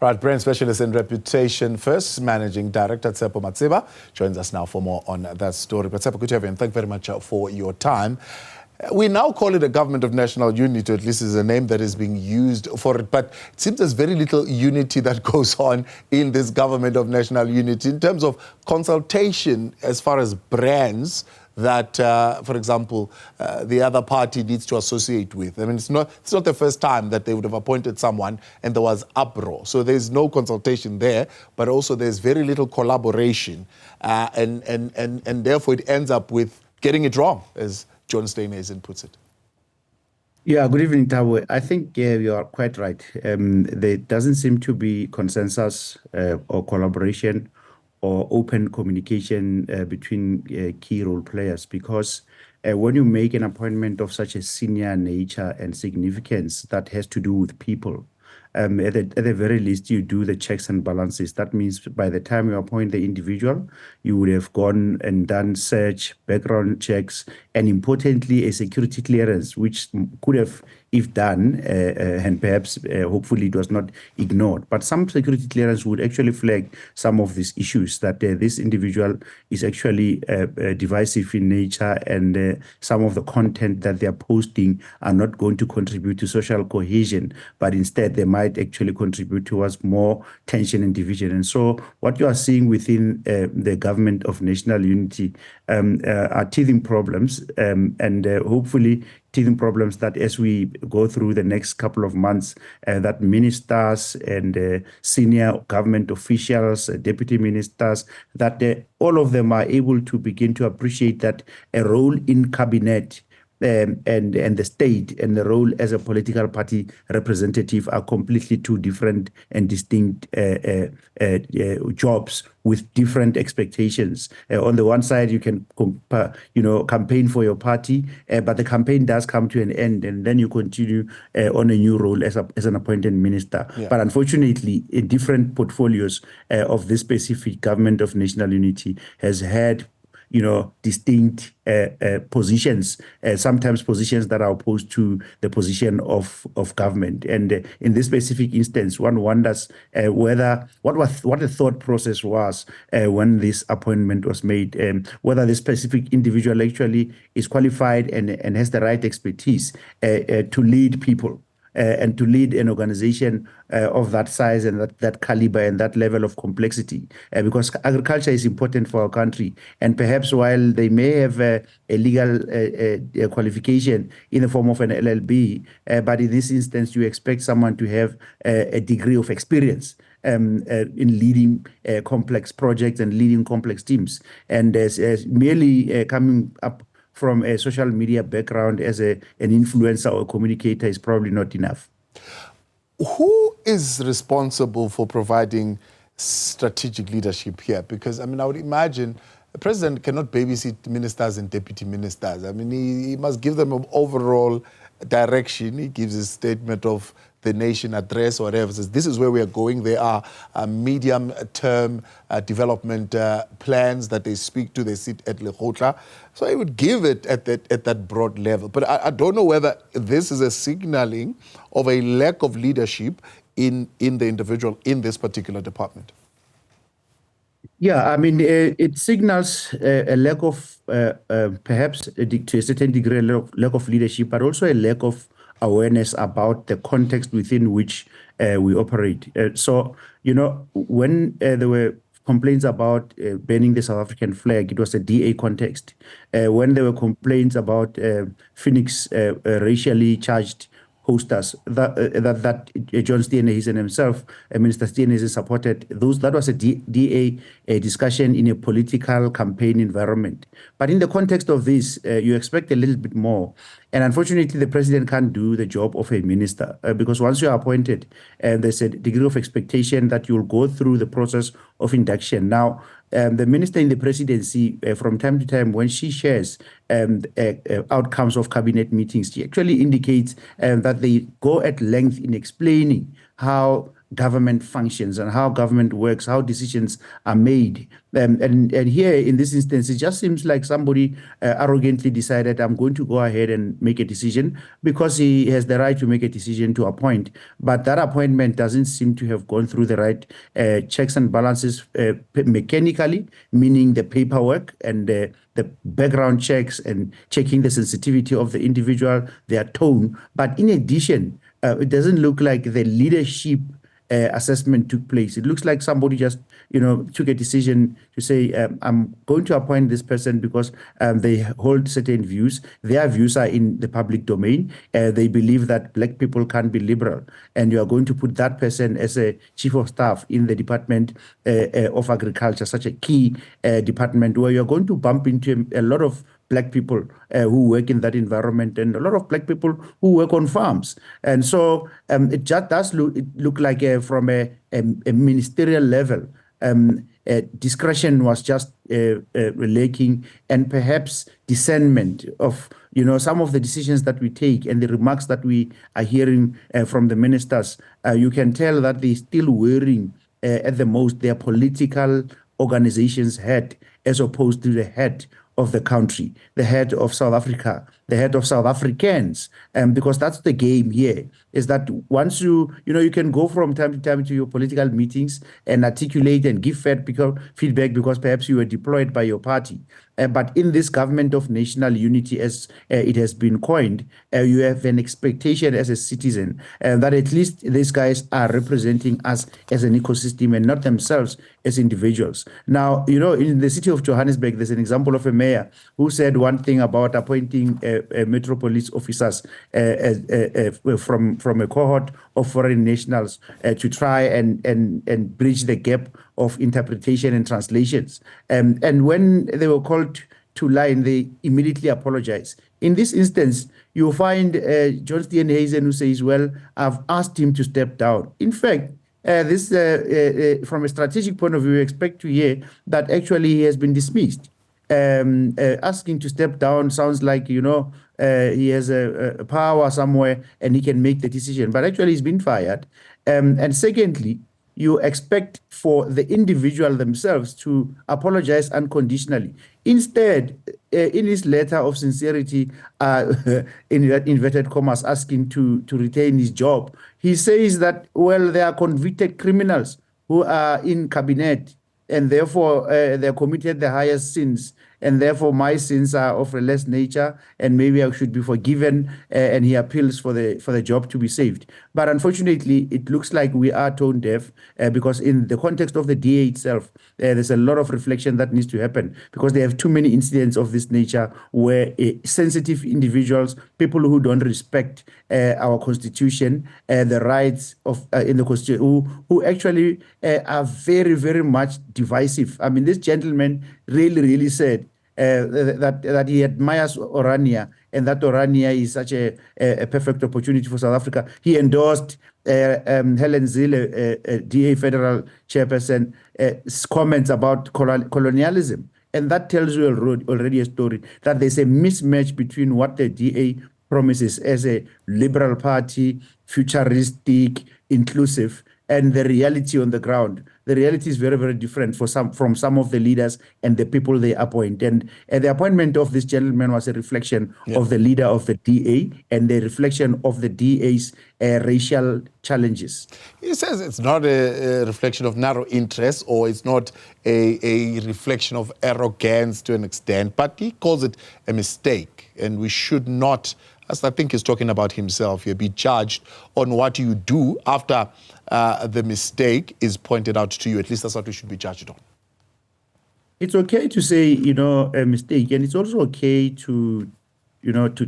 Right, brand specialist in reputation, first managing director Tshepo Matseba joins us now for more on that story. But Tshepo, good to have you, and thank you very much for your time. We now call it a government of national unity, or at least is a name that is being used for it. But it seems there's very little unity that goes on in this government of national unity in terms of consultation as far as brands that, for example, the other party needs to associate with. I mean, it's not the first time that they would have appointed someone and there was uproar. So there's no consultation there, but also there's very little collaboration. And therefore it ends up with getting it wrong, as John Steenhuisen puts it. Yeah, good evening, Tawe. I think you are quite right. There doesn't seem to be consensus or collaboration or open communication between key role players, because when you make an appointment of such a senior nature and significance that has to do with people, at the very least, you do the checks and balances. That means by the time you appoint the individual, you would have gone and done search, background checks, and importantly, a security clearance, which could have, if done, and perhaps hopefully it was not ignored. But some security clearance would actually flag some of these issues, that this individual is actually divisive in nature, and some of the content that they are posting are not going to contribute to social cohesion, but instead they might actually contribute towards more tension and division. And so what you are seeing within the government of national unity are teething problems, and hopefully teething problems that as we go through the next couple of months, that ministers and senior government officials, deputy ministers, that all of them are able to begin to appreciate that a role in cabinet and the state and the role as a political party representative are completely two different and distinct jobs with different expectations. On the one side, you can campaign for your party, but the campaign does come to an end, and then you continue on a new role as an appointed minister. Yeah. But unfortunately, in different portfolios of this specific government of national unity has had distinct positions, sometimes positions that are opposed to the position of government. And in this specific instance, one wonders what the thought process was when this appointment was made, whether this specific individual actually is qualified and has the right expertise to lead people. And to lead an organization of that size and that caliber and that level of complexity, because agriculture is important for our country. And perhaps while they may have a legal qualification in the form of an LLB, but in this instance, you expect someone to have a degree of experience in leading complex projects and leading complex teams. And merely coming up from a social media background as an influencer or a communicator is probably not enough. Who is responsible for providing strategic leadership here? Because, I mean, I would imagine the president cannot babysit ministers and deputy ministers. I mean, he must give them an overall direction. He gives a statement of the nation address or whatever, says this is where we are going. There are medium-term development plans that they speak to. They sit at Lekgotla. So I would give it at that broad level. But I don't know whether this is a signaling of a lack of leadership in the individual in this particular department. Yeah, I mean, it signals a lack of, perhaps to a certain degree, a lack of leadership, but also a lack of awareness about the context within which we operate. So, when there were complaints about banning the South African flag, it was a DA context. When there were complaints about Phoenix racially charged posters that John Steenhuisen himself, Minister Steenhuisen, supported, that was a DA discussion in a political campaign environment. But in the context of this, you expect a little bit more. And unfortunately, the president can't do the job of a minister because once you are appointed, there's a degree of expectation that you'll go through the process of induction. Now, the minister in the presidency, from time to time, when she shares outcomes of cabinet meetings, she actually indicates that they go at length in explaining how government functions and how government works, how decisions are made. And here in this instance, it just seems like somebody arrogantly decided, I'm going to go ahead and make a decision because he has the right to make a decision to appoint. But that appointment doesn't seem to have gone through the right checks and balances mechanically, meaning the paperwork and the background checks and checking the sensitivity of the individual, their tone. But in addition, it doesn't look like the leadership assessment took place. It looks like somebody just, took a decision to say, I'm going to appoint this person because they hold certain views. Their views are in the public domain. They believe that black people can't be liberal. And you are going to put that person as a chief of staff in the Department of Agriculture, such a key department where you're going to bump into a lot of black people who work in that environment and a lot of black people who work on farms. And so it just does look like from a ministerial level, discretion was just lacking, and perhaps discernment of some of the decisions that we take and the remarks that we are hearing from the ministers. You can tell that they're still wearing at the most their political organization's head as opposed to the head of the country, the head of South Africa, the head of South Africans, because that's the game here, is that once you can go from time to time to your political meetings and articulate and give feedback because perhaps you were deployed by your party. But in this government of national unity, as it has been coined, you have an expectation as a citizen that at least these guys are representing us as an ecosystem and not themselves as individuals. Now, in the city of Johannesburg, there's an example of a mayor who said one thing about appointing metropolis officers from a cohort of foreign nationals to try and bridge the gap of interpretation and translations. And when they were called to line, they immediately apologize. In this instance, you'll find John Steenhuisen who says, well, I've asked him to step down. In fact, this from a strategic point of view, we expect to hear that actually he has been dismissed. Asking to step down sounds like, he has a power somewhere and he can make the decision. But actually, he's been fired. And secondly, you expect for the individual themselves to apologize unconditionally. Instead, in his letter of sincerity, in inverted commas, asking to retain his job, he says that, well, there are convicted criminals who are in cabinet, and therefore they committed the highest sins, and therefore my sins are of a less nature, and maybe I should be forgiven, and he appeals for the job to be saved. But unfortunately, it looks like we are tone deaf, because in the context of the DA itself, there's a lot of reflection that needs to happen, because they have too many incidents of this nature where sensitive individuals, people who don't respect our constitution, the rights of in the constitution, who actually are very, very much divisive. I mean, this gentleman really said that he admires Orania, and that Orania is such a perfect opportunity for South Africa. He endorsed Helen Zille, DA federal chairperson, comments about colonialism. And that tells you already a story that there's a mismatch between what the DA promises as a liberal party, futuristic, inclusive, and the reality on the ground. The reality is very, very different from some of the leaders and the people they appoint. And the appointment of this gentleman was a reflection of the leader of the DA and the reflection of the DA's racial challenges. He says it's not a reflection of narrow interest, or it's not a reflection of arrogance to an extent, but he calls it a mistake. And we should not, as I think he's talking about himself here, be judged on what you do after the mistake is pointed out to you. At least that's what we should be judged on. It's okay to say, a mistake, and it's also okay to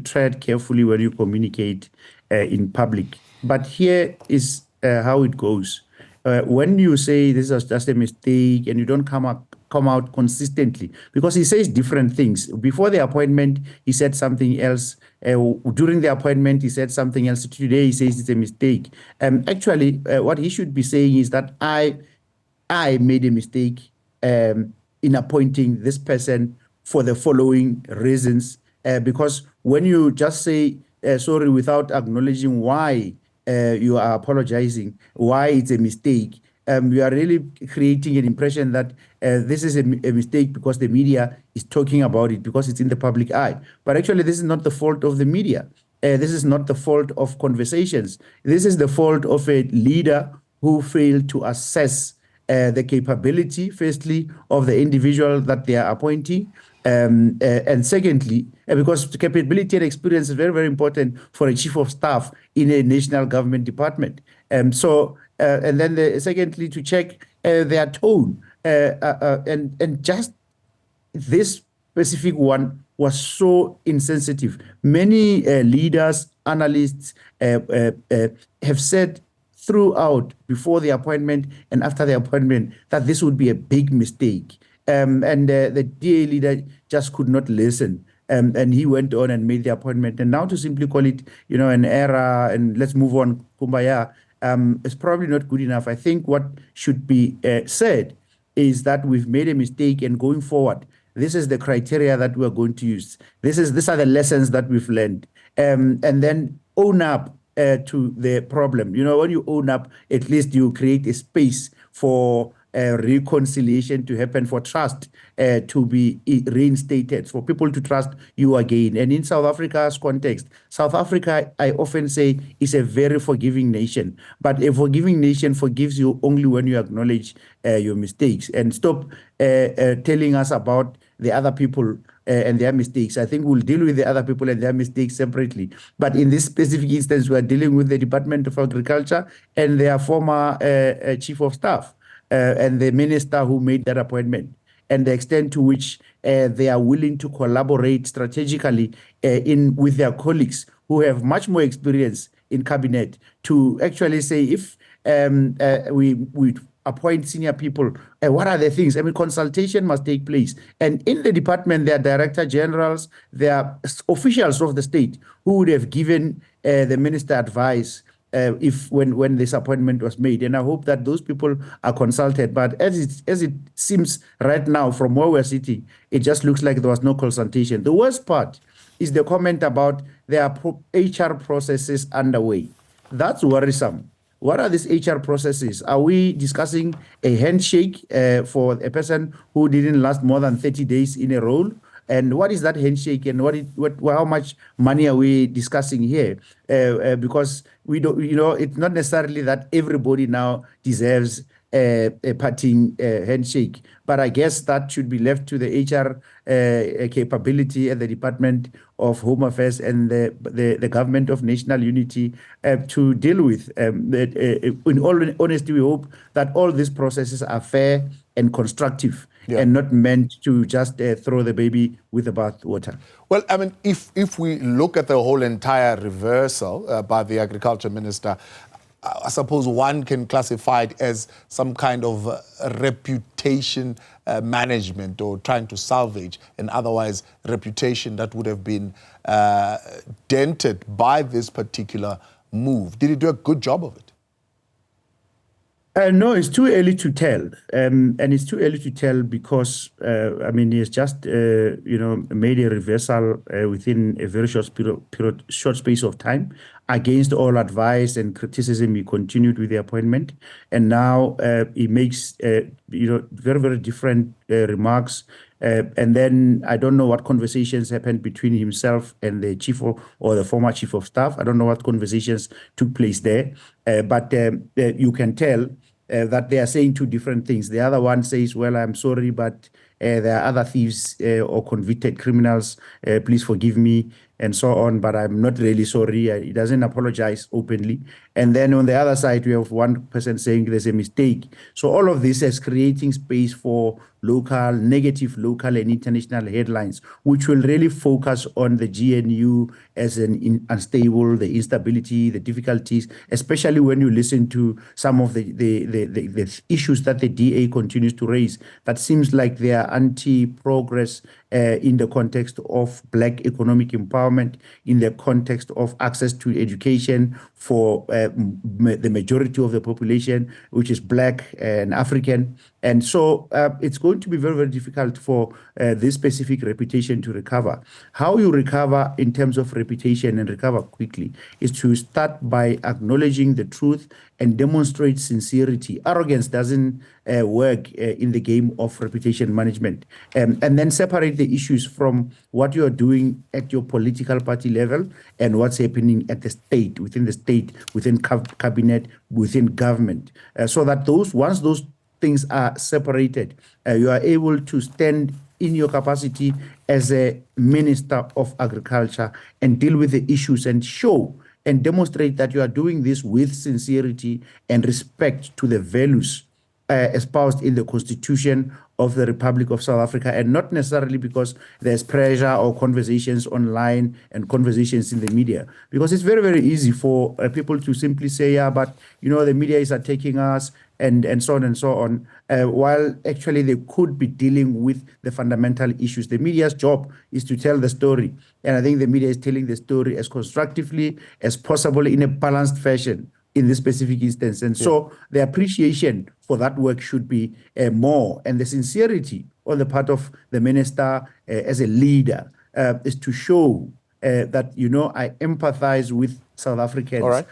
tread carefully when you communicate in public. But here is how it goes. When you say this is just a mistake and you don't come out consistently, because he says different things. Before the appointment, he said something else. During the appointment, he said something else. Today, he says it's a mistake. Actually, what he should be saying is that I made a mistake in appointing this person for the following reasons. Because when you just say sorry without acknowledging why you are apologizing, why it's a mistake, you are really creating an impression that this is a mistake because the media is talking about it, because it's in the public eye. But actually, this is not the fault of the media. This is not the fault of conversations. This is the fault of a leader who failed to assess the capability, firstly, of the individual that they are appointing. And secondly, because capability and experience is very, very important for a chief of staff in a national government department. And then secondly, to check their tone. And just this specific one was so insensitive. Many leaders, analysts have said throughout, before the appointment and after the appointment, that this would be a big mistake. And the DA leader just could not listen. And he went on and made the appointment. And now to simply call it, an error and let's move on, kumbaya, is probably not good enough. I think what should be said is that we've made a mistake, and going forward, this is the criteria that we're going to use. These are the lessons that we've learned. And then own up to the problem. When you own up, at least you create a space for reconciliation to happen, for trust to be reinstated, for people to trust you again. And in South Africa's context, South Africa, I often say, is a very forgiving nation. But a forgiving nation forgives you only when you acknowledge your mistakes and stop telling us about the other people and their mistakes. I think we'll deal with the other people and their mistakes separately. But in this specific instance, we are dealing with the Department of Agriculture and their former chief of staff and the minister who made that appointment, and the extent to which they are willing to collaborate strategically with their colleagues who have much more experience in cabinet to actually say, if we appoint senior people, what are the things? Consultation must take place. And in the department, there are director generals, there are officials of the state who would have given the minister advice when this appointment was made. And I hope that those people are consulted. But as it seems right now, from where we're sitting, it just looks like there was no consultation. The worst part is the comment about there are HR processes underway. That's worrisome. What are these HR processes? Are we discussing a handshake for a person who didn't last more than 30 days in a role? And what is that handshake, and how much money are we discussing here? Because we don't, it's not necessarily that everybody now deserves a parting handshake. But I guess that should be left to the HR capability at the Department of Home Affairs and the Government of National Unity to deal with. In all honesty, we hope that all these processes are fair and constructive, and not meant to just throw the baby with the bathwater. Well, if we look at the whole entire reversal by the Agriculture Minister, I suppose one can classify it as some kind of reputation management, or trying to salvage an otherwise reputation that would have been dented by this particular move. Did he do a good job of it? No, it's too early to tell, and it's too early to tell because he has just made a reversal within a very short space of time. Against all advice and criticism, he continued with the appointment, and now he makes very, very different remarks. And then I don't know what conversations happened between himself and the chief or the former chief of staff. I don't know what conversations took place there, but you can tell that they are saying two different things. The other one says, well, I'm sorry, but there are other thieves or convicted criminals. Please forgive me, and so on. But I'm not really sorry. He doesn't apologize openly. And then on the other side, we have one person saying there's a mistake. So all of this is creating space for negative local and international headlines, which will really focus on the GNU as an unstable, the instability, the difficulties, especially when you listen to some of the issues that the DA continues to raise. That seems like they are anti-progress in the context of Black economic empowerment, in the context of access to education for the majority of the population, which is Black and African. And so it's going to be very, very difficult for this specific reputation to recover. How you recover in terms of reputation and recover quickly is to start by acknowledging the truth and demonstrate sincerity. Arrogance doesn't work in the game of reputation management. And then separate the issues from what you are doing at your political party level and what's happening at the state, within cabinet, within government, so that once those things are separated, you are able to stand in your capacity as a Minister of Agriculture and deal with the issues and show and demonstrate that you are doing this with sincerity and respect to the values espoused in the Constitution of the Republic of South Africa, and not necessarily because there's pressure or conversations online and conversations in the media. Because it's very, very easy for people to simply say, yeah, but the media is attacking us and so on and so on, while actually they could be dealing with the fundamental issues. The media's job is to tell the story, and I think the media is telling the story as constructively as possible in a balanced fashion in this specific instance. And so the appreciation for that work should be more, and the sincerity on the part of the minister as a leader is to show that, I empathize with South Africans. All right.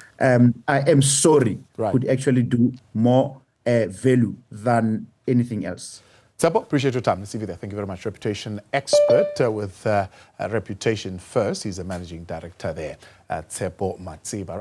I am sorry, right. Could actually do more value than anything else. Tshepo, appreciate your time. Let's leave it there. Thank you very much. Reputation expert with Reputation First. He's a managing director there at Tshepo Matseba.